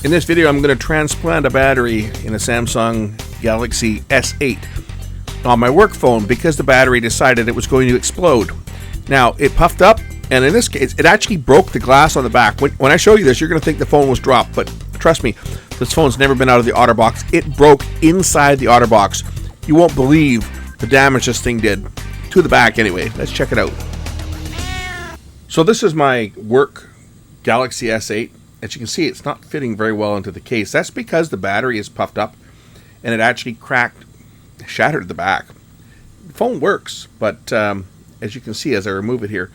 In this video, I'm going to transplant a battery in a Samsung Galaxy S8 on my work phone because the battery decided it was going to explode. Now, it puffed up, and in this case, it actually broke the glass on the back. When I show you this, you're going to think the phone was dropped, but trust me, this phone's never been out of the OtterBox. It broke inside the OtterBox. You won't believe the damage this thing did. To the back anyway. Let's check it out. So this is my work Galaxy S8. As you can see, it's not fitting very well into the case. That's because the battery is puffed up and it actually shattered the back. The phone works, but as you can see as I remove it here,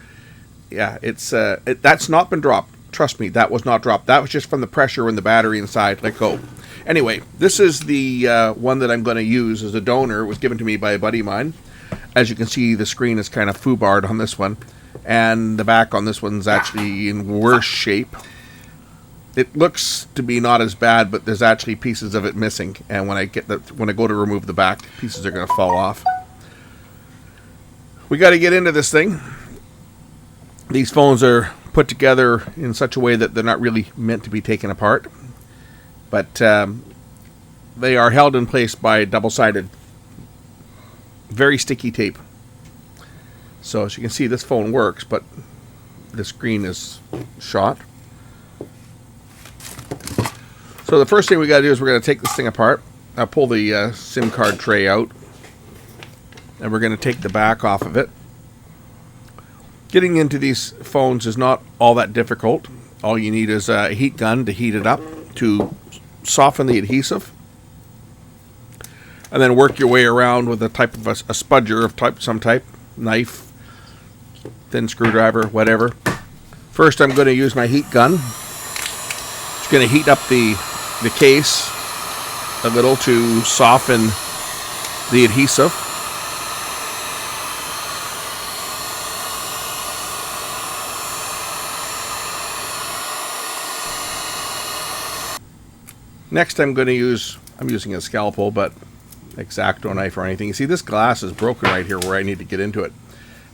yeah, that's not been dropped. Trust me, that was not dropped. That was just from the pressure when the battery inside let go. Anyway, this is the one that I'm going to use as a donor. It was given to me by a buddy of mine. As you can see, the screen is kind of foobarred on this one, and the back on this one's actually in worse shape. It looks to be not as bad, but there's actually pieces of it missing, and when I go to remove the back, pieces are going to fall off. We got to get into this thing. These phones are put together in such a way that they're not really meant to be taken apart, but they are held in place by double-sided, very sticky tape. So as you can see, this phone works, but the screen is shot. So the first thing we got to do is we're going to take this thing apart. I'll pull the SIM card tray out, and we're going to take the back off of it. Getting into these phones is not all that difficult. All you need is a heat gun to heat it up, to soften the adhesive, and then work your way around with a type of a spudger of some type, knife, thin screwdriver, whatever. First, I'm going to use my heat gun. It's going to heat up the case a little to soften the adhesive. Next, I'm using a scalpel, but X-Acto knife or anything. You see, this glass is broken right here where I need to get into it.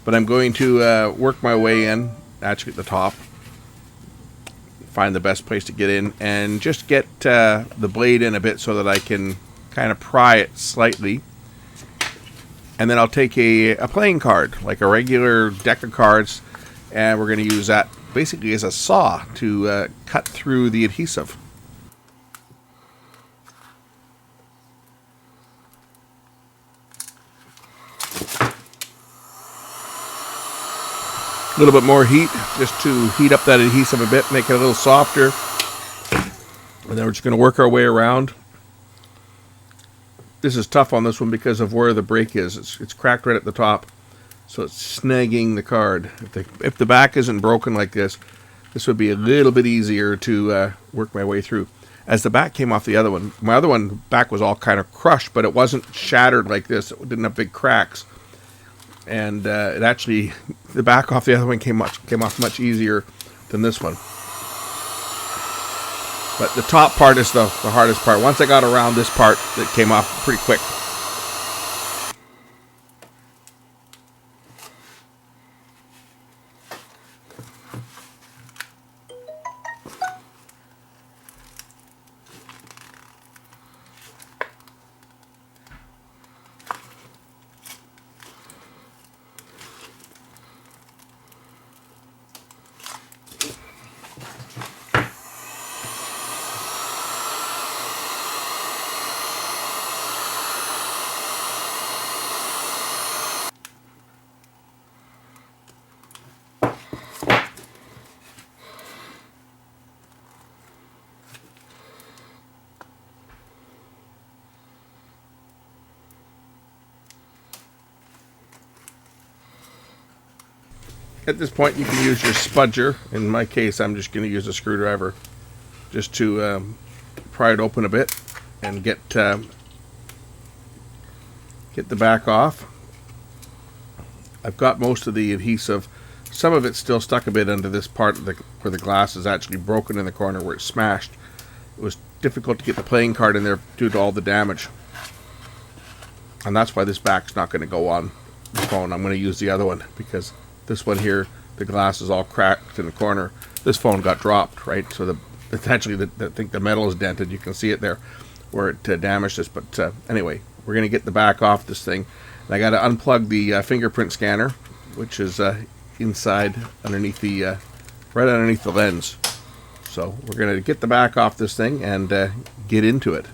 But I'm going to work my way in, actually at the top, find the best place to get in, and just get the blade in a bit so that I can kind of pry it slightly. And then I'll take a playing card, like a regular deck of cards, and we're going to use that basically as a saw to cut through the adhesive. A little bit more heat just to heat up that adhesive a bit, make it a little softer. And then we're just going to work our way around. This is tough on this one because of where the break is. It's cracked right at the top, so it's snagging the card. If the back isn't broken like this would be a little bit easier to work my way through. As the back came off the other one, my other one back was all kind of crushed, but it wasn't shattered like this. It didn't have big cracks. And it actually, the back off the other one came off much easier than this one. But the top part is the hardest part. Once I got around this part, it came off pretty quick. At this point, you can use your spudger. In my case, I'm just going to use a screwdriver just to pry it open a bit and get the back off. I've got most of the adhesive. Some of it's still stuck a bit under this part of where the glass is actually broken in the corner where it's smashed. It was difficult to get the playing card in there due to all the damage. And that's why this back's not going to go on the phone. I'm going to use the other one because this one here, the glass is all cracked in the corner. This phone got dropped, right? So the it's actually I think the metal is dented. You can see it there where it damaged us. But anyway, we're going to get the back off this thing. And I got to unplug the fingerprint scanner, which is inside underneath the right underneath the lens. So we're going to get the back off this thing and get into it.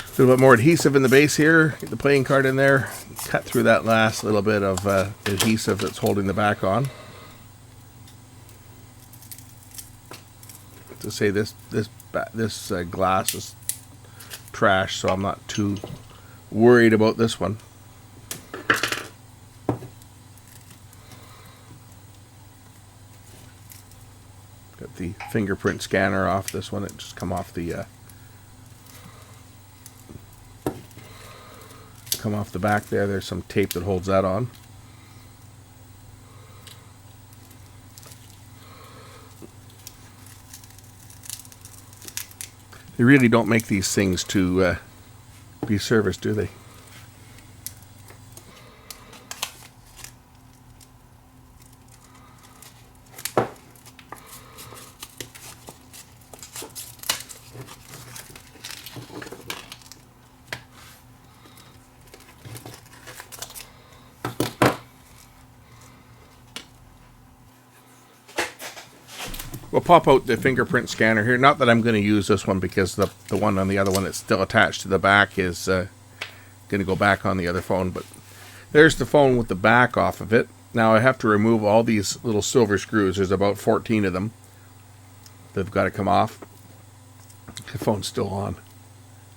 A little bit more adhesive in the base here. Get the playing card in there. Cut through that last little bit of adhesive that's holding the back on. To say this glass is trash, so I'm not too worried about this one. Got the fingerprint scanner off this one. It just come off the back there. There's some tape that holds that on. They really don't make these things to be serviced, do they? We'll pop out the fingerprint scanner here. Not that I'm going to use this one because the one on the other one that's still attached to the back is going to go back on the other phone. But there's the phone with the back off of it. Now I have to remove all these little silver screws. There's about 14 of them. They've got to come off. The phone's still on.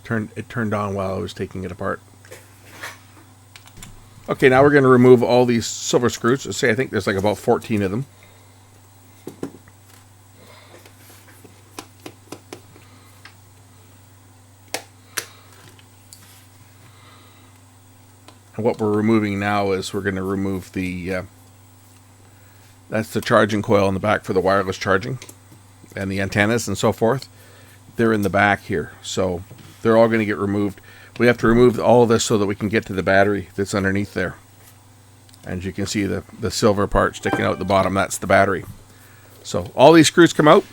It turned on while I was taking it apart. Okay, now we're going to remove all these silver screws. Let's say I think there's like about 14 of them. And what we're removing now is we're going to remove the that's the charging coil in the back for the wireless charging, and the antennas and so forth. They're in the back here, so they're all going to get removed. We have to remove all of this so that we can get to the battery that's underneath there. And you can see the silver part sticking out the bottom. That's the battery. So all these screws come out,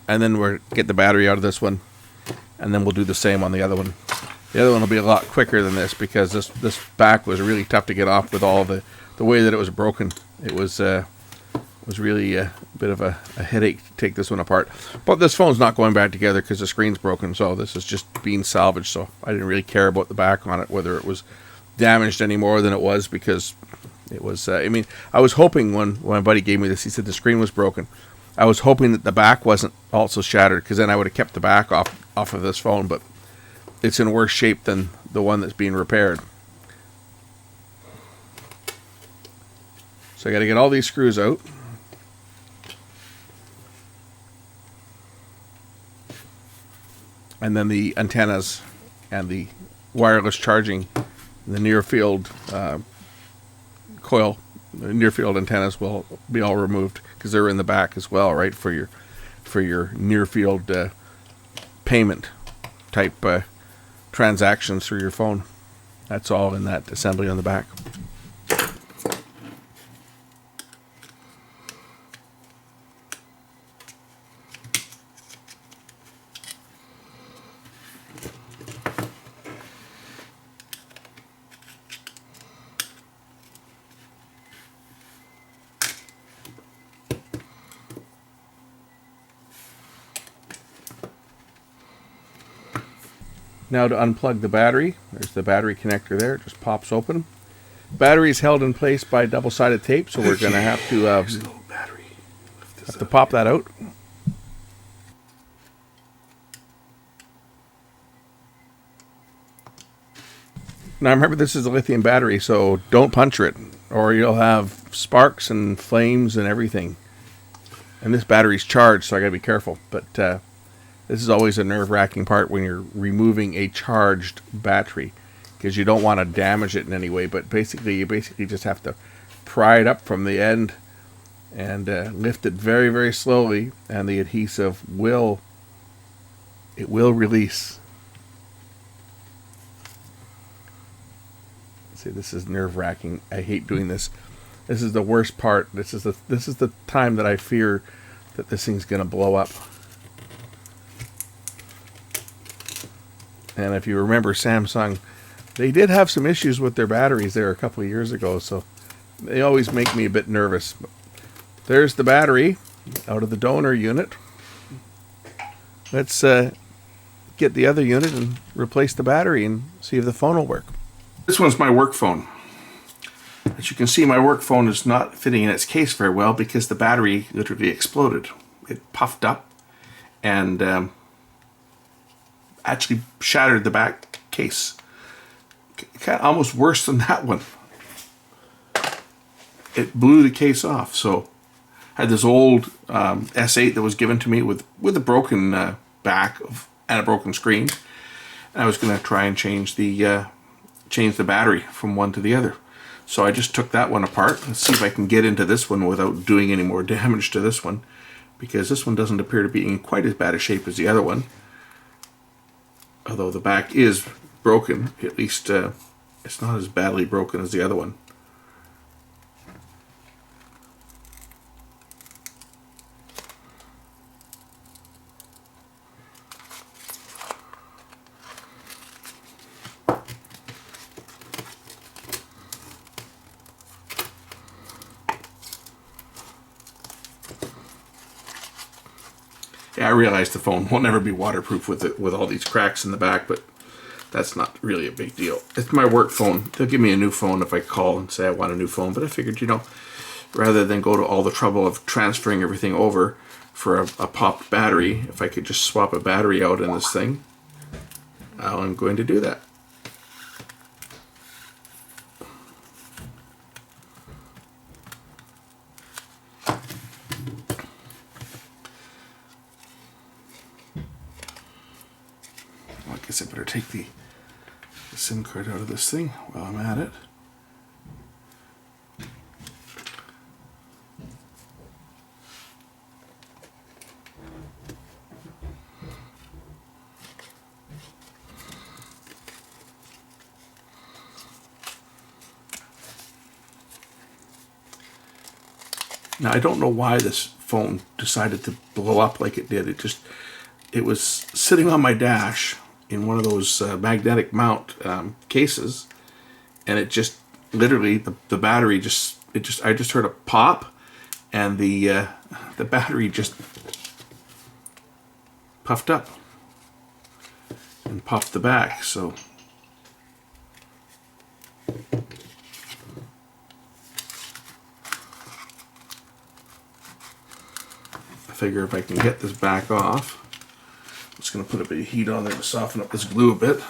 and then we'll get the battery out of this one, and then we'll do the same on the other one. The other one will be a lot quicker than this because this back was really tough to get off with all the way that it was broken. It was really a bit of a headache to take this one apart. But this phone's not going back together because the screen's broken, so this is just being salvaged. So I didn't really care about the back on it, whether it was damaged any more than it was, because it was, I mean, I was hoping when my buddy gave me this, he said the screen was broken. I was hoping that the back wasn't also shattered, because then I would have kept the back off of this phone, but it's in worse shape than the one that's being repaired. So I got to get all these screws out. And then the antennas and the wireless charging, the near field coil, the near field antennas will be all removed because they're in the back as well, right? For your near field payment type transactions through your phone. That's all in that assembly on the back. Now to unplug the battery, there's the battery connector there. It just pops open. Battery is held in place by double-sided tape, so we're going to have to pop that out. Now remember, this is a lithium battery, so don't puncture it, or you'll have sparks and flames and everything. And this battery's charged, so I got to be careful. But this is always a nerve-wracking part when you're removing a charged battery, because you don't want to damage it in any way. But you basically just have to pry it up from the end and lift it very, very slowly, and the adhesive will release. See, this is nerve-wracking. I hate doing this. This is the worst part. This is the time that I fear that this thing's going to blow up. And if you remember Samsung, they did have some issues with their batteries there a couple of years ago, so they always make me a bit nervous. There's the battery out of the donor unit. Let's get the other unit and replace the battery and see if the phone will work. This one's my work phone. As you can see, my work phone is not fitting in its case very well because the battery literally exploded. It puffed up and actually shattered the back case. Almost worse than that one. It blew the case off. So I had this old S8 that was given to me with a broken back and a broken screen. And I was going to try and change the battery from one to the other. So I just took that one apart. Let's see if I can get into this one without doing any more damage to this one, because this one doesn't appear to be in quite as bad a shape as the other one. Although the back is broken, at least it's not as badly broken as the other one. Yeah, I realize the phone will never be waterproof with all these cracks in the back, but that's not really a big deal. It's my work phone. They'll give me a new phone if I call and say I want a new phone, but I figured, rather than go to all the trouble of transferring everything over for a popped battery, if I could just swap a battery out in this thing, I'm going to do that. I guess I better take the SIM card out of this thing while I'm at it. Now I don't know why this phone decided to blow up like it did. It was sitting on my dash in one of those magnetic mount cases, and it just literally the battery I just heard a pop, and the battery just puffed up and popped the back. So I figure if I can get this back off, I'm just going to put a bit of heat on there to soften up this glue a bit.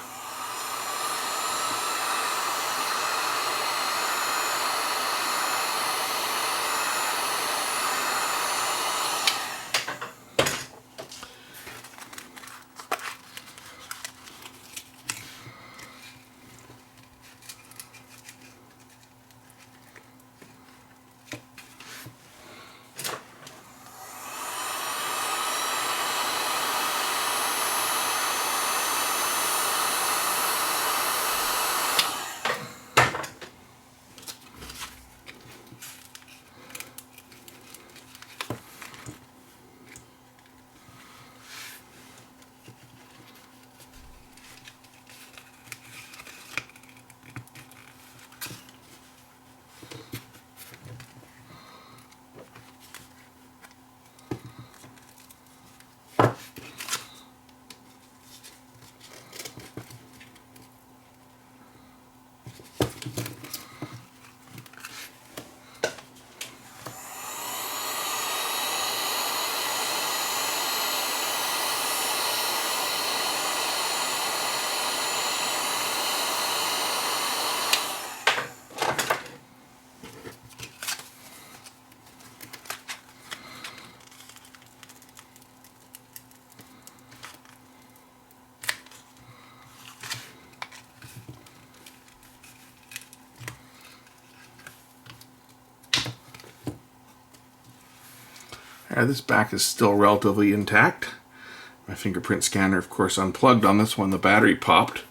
This back is still relatively intact. My fingerprint scanner, of course, unplugged on this one. The battery popped,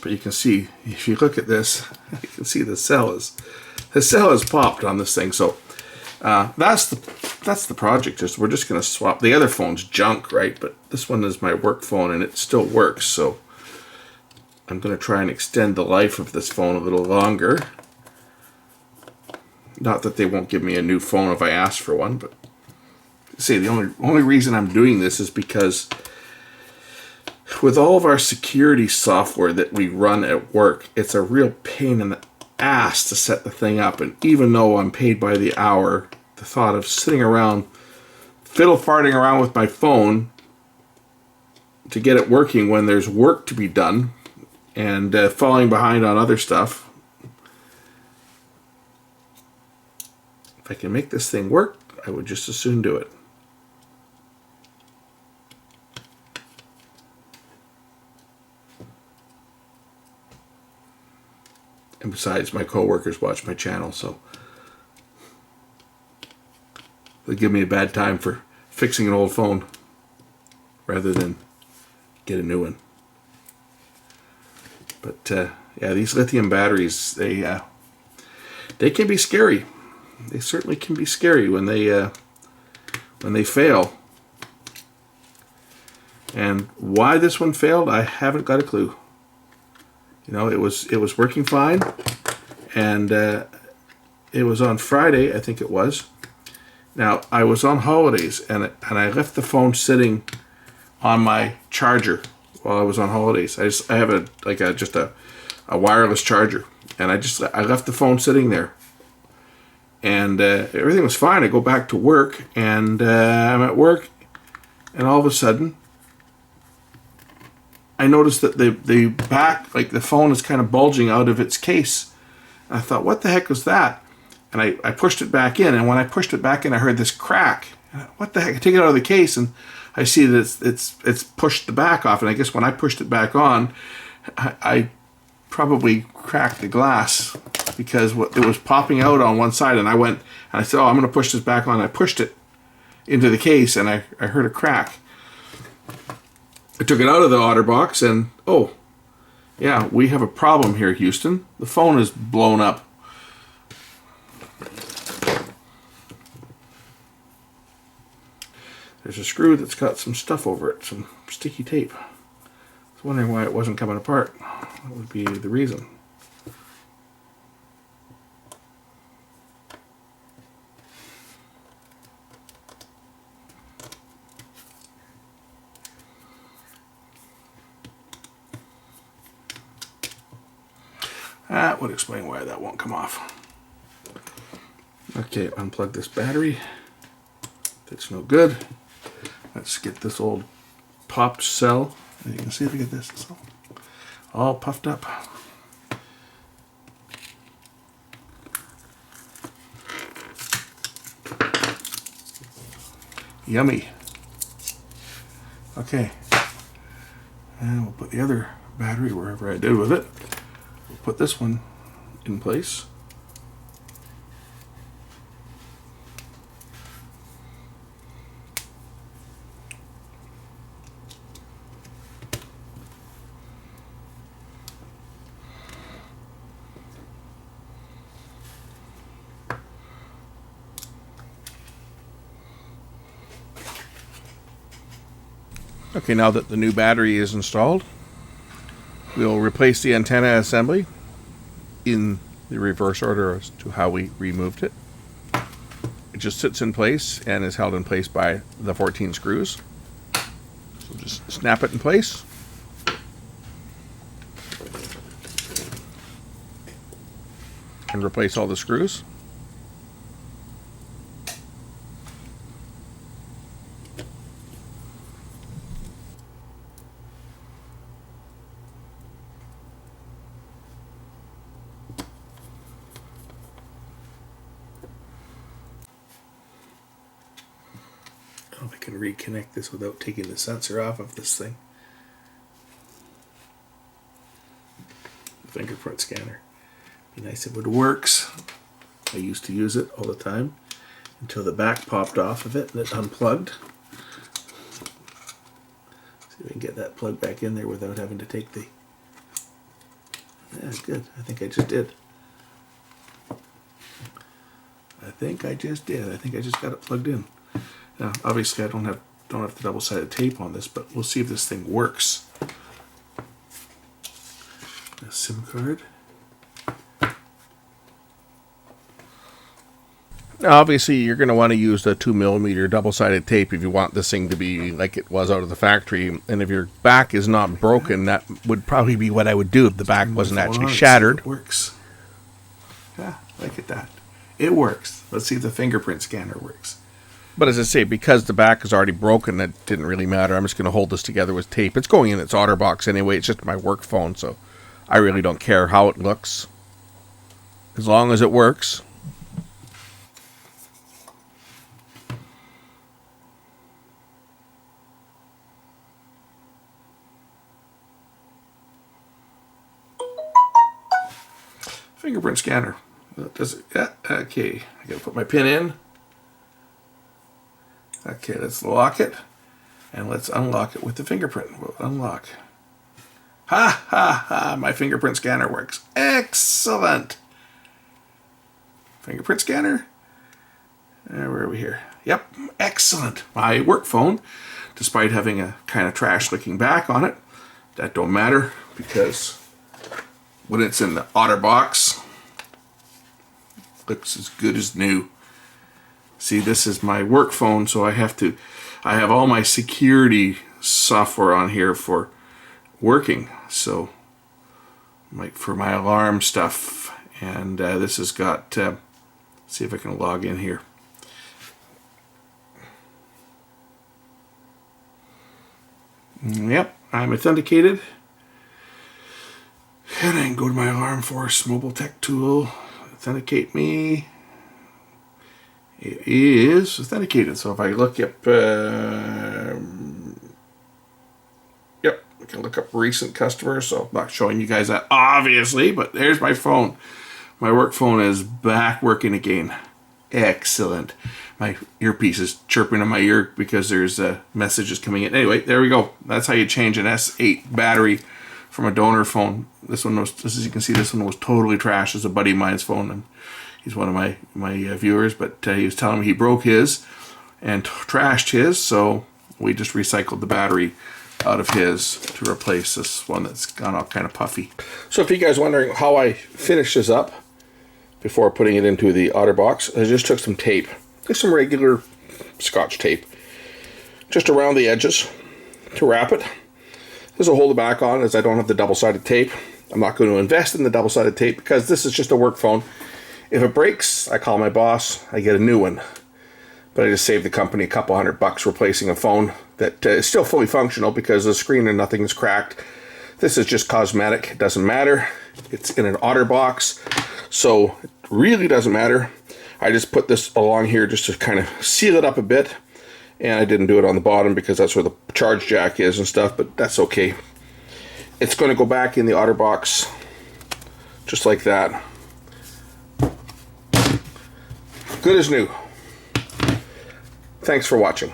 but you can see, if you look at this, you can see the cell is the cell has popped on this thing. So that's the project. We're just going to swap. The other phone's junk, right? But this one is my work phone, and it still works. So I'm going to try and extend the life of this phone a little longer. Not that they won't give me a new phone if I ask for one, but see, the only reason I'm doing this is because with all of our security software that we run at work, it's a real pain in the ass to set the thing up. And even though I'm paid by the hour, the thought of sitting around fiddle-farting around with my phone to get it working when there's work to be done and falling behind on other stuff. If I can make this thing work, I would just as soon do it. And besides, my coworkers watch my channel, so they give me a bad time for fixing an old phone rather than get a new one. But yeah, these lithium batteries, they can be scary. They certainly can be scary when they fail. And why this one failed, I haven't got a clue. You know, it was working fine, and it was on Friday, I think it was. Now, I was on holidays, and I left the phone sitting on my charger while I was on holidays. I have just a wireless charger, and I left the phone sitting there, and everything was fine. I go back to work, and I'm at work, and all of a sudden, I noticed that the back, like the phone is kind of bulging out of its case. And I thought, what the heck was that? And I pushed it back in, and when I pushed it back in, I heard this crack. What the heck? I take it out of the case, and I see that it's pushed the back off. And I guess when I pushed it back on, I probably cracked the glass because it was popping out on one side. And I went and I said, oh, I'm going to push this back on. I pushed it into the case, and I heard a crack. I took it out of the OtterBox, and oh, yeah, we have a problem here, Houston. The phone is blown up. There's a screw that's got some stuff over it, some sticky tape. I was wondering why it wasn't coming apart. That would be the reason. That would explain why that won't come off. Okay, unplug this battery. That's no good. Let's get this old popped cell. You can see, look at this. It's all puffed up. Yummy. Okay. And we'll put the other battery wherever I did with it. We'll put this one in place. Okay, now that the new battery is installed, we'll replace the antenna assembly in the reverse order as to how we removed it. It just sits in place and is held in place by the 14 screws. So just snap it in place. And replace all the screws. I don't know if I can reconnect this without taking the sensor off of this thing. The fingerprint scanner. Be nice if it works. I used to use it all the time until the back popped off of it and it unplugged. See if we can get that plug back in there without having to take the... Yeah, good. I think I just did. think I just did. I think I just got it plugged in. Now, obviously, I don't have the double-sided tape on this, but we'll see if this thing works. A SIM card. Now, obviously, you're going to want to use the 2mm double-sided tape if you want this thing to be like it was out of the factory. And if your back is not broken, that would probably be what I would do if the back wasn't actually shattered. It works. Yeah, look at that. It works. Let's see if the fingerprint scanner works. But as I say, because the back is already broken, that didn't really matter. I'm just going to hold this together with tape. It's going in its OtterBox anyway. It's just my work phone, so I really don't care how it looks, as long as it works. Fingerprint scanner. Does it? Yeah. Okay. I gotta put my pin in. Okay, let's lock it, and let's unlock it with the fingerprint. We'll unlock. Ha ha ha! My fingerprint scanner works. Excellent. Fingerprint scanner. Where are we here? Yep. Excellent. My work phone, despite having a kind of trash-looking back on it, that don't matter because when it's in the OtterBox, looks as good as new. See, this is my work phone, so I have all my security software on here for working. So, like for my alarm stuff, and this has got. See if I can log in here. Yep, I'm authenticated. And I can go to my Alarm Force mobile tech tool, authenticate me. It is authenticated. So if I look up, yep, I can look up recent customers. So I'm not showing you guys that obviously, but there's my phone. My work phone is back working again. Excellent. My earpiece is chirping in my ear because there's messages coming in. Anyway, there we go. That's how you change an S8 battery from a donor phone. This one was, as you can see, this one was totally trash. It's a buddy of mine's phone, and he's one of my viewers, but he was telling me he broke his and trashed his, so we just recycled the battery out of his to replace this one that's gone all kind of puffy. So if you guys are wondering how I finished this up before putting it into the OtterBox, I just took some tape, just some regular Scotch tape, just around the edges to wrap it. This will hold it back on, as I don't have the double-sided tape. I'm not going to invest in the double-sided tape because this is just a work phone. If it breaks, I call my boss, I get a new one. But I just saved the company a couple $100 replacing a phone that is still fully functional because the screen and nothing is cracked. This is just cosmetic, it doesn't matter. It's in an OtterBox, so it really doesn't matter. I just put this along here just to kind of seal it up a bit. And I didn't do it on the bottom because that's where the charge jack is and stuff, but that's okay. It's going to go back in the OtterBox just like that. Good as new. Thanks for watching.